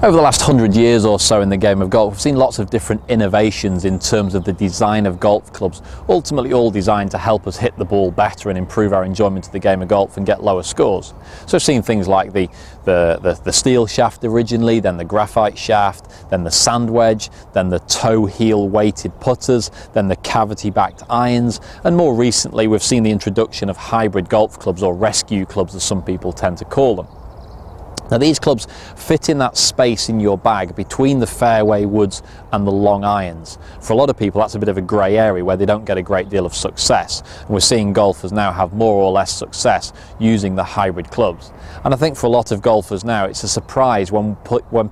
Over the last 100 years or so in the game of golf, we've seen lots of different innovations in terms of the design of golf clubs, ultimately all designed to help us hit the ball better and improve our enjoyment of the game of golf and get lower scores. So we've seen things like the steel shaft originally, then the graphite shaft, then the sand wedge, then the toe heel weighted putters, then the cavity backed irons, and more recently we've seen the introduction of hybrid golf clubs, or rescue clubs as some people tend to call them. Now these clubs fit in that space in your bag between the fairway woods and the long irons. For a lot of people that's a bit of a grey area where they don't get a great deal of success, and we're seeing golfers now have more or less success using the hybrid clubs. And I think for a lot of golfers now it's a surprise when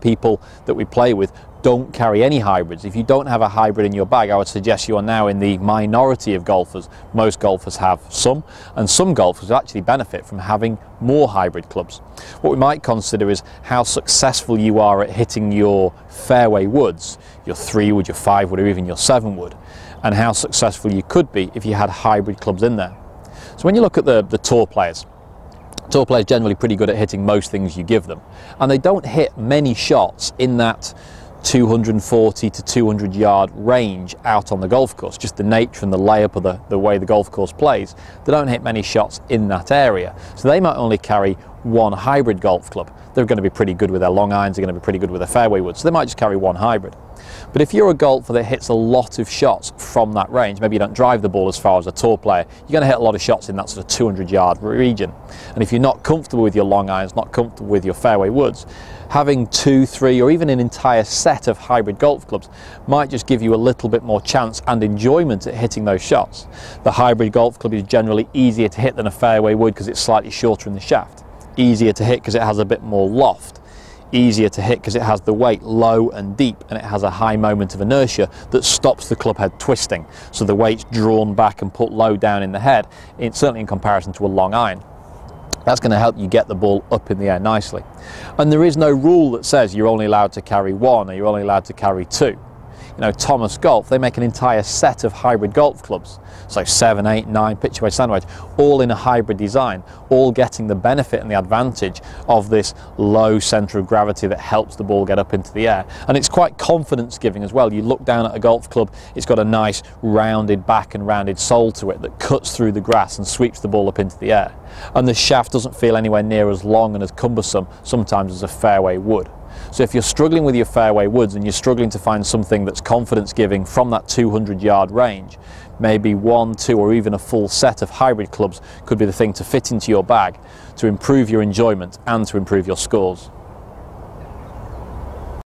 people that we play with don't carry any hybrids. If you don't have a hybrid in your bag, I would suggest you are now in the minority of golfers. Most golfers have some, and some golfers actually benefit from having more hybrid clubs. What we might consider is how successful you are at hitting your fairway woods, your 3-wood, your 5-wood, or even your 7-wood, and how successful you could be if you had hybrid clubs in there. So when you look at the tour players generally pretty good at hitting most things you give them, and they don't hit many shots in that 240 to 200 yard range out on the golf course. Just the nature and the layup of the way the golf course plays, they don't hit many shots in that area. So they might only carry one hybrid golf club. They're going to be pretty good with their long irons, they're going to be pretty good with their fairway woods, so they might just carry one hybrid. But if you're a golfer that hits a lot of shots from that range, maybe you don't drive the ball as far as a tour player, you're going to hit a lot of shots in that sort of 200 yard region. And if you're not comfortable with your long irons, not comfortable with your fairway woods, having 2, 3 or even an entire set of hybrid golf clubs might just give you a little bit more chance and enjoyment at hitting those shots. The hybrid golf club is generally easier to hit than a fairway wood because it's slightly shorter in the shaft. Easier to hit because it has a bit more loft. Easier to hit because it has the weight low and deep, and it has a high moment of inertia that stops the club head twisting. So the weight's drawn back and put low down in the head, certainly in comparison to a long iron. That's going to help you get the ball up in the air nicely. And there is no rule that says you're only allowed to carry 1 or you're only allowed to carry 2. You know, Thomas Golf, they make an entire set of hybrid golf clubs. So 7, 8, 9, pitch away, sand wedge, all in a hybrid design, all getting the benefit and the advantage of this low centre of gravity that helps the ball get up into the air. And it's quite confidence giving as well. You look down at a golf club, it's got a nice rounded back and rounded sole to it that cuts through the grass and sweeps the ball up into the air. And the shaft doesn't feel anywhere near as long and as cumbersome sometimes as a fairway would. So if you're struggling with your fairway woods and you're struggling to find something that's confidence giving from that 200 yard range, maybe 1, 2 or even a full set of hybrid clubs could be the thing to fit into your bag to improve your enjoyment and to improve your scores.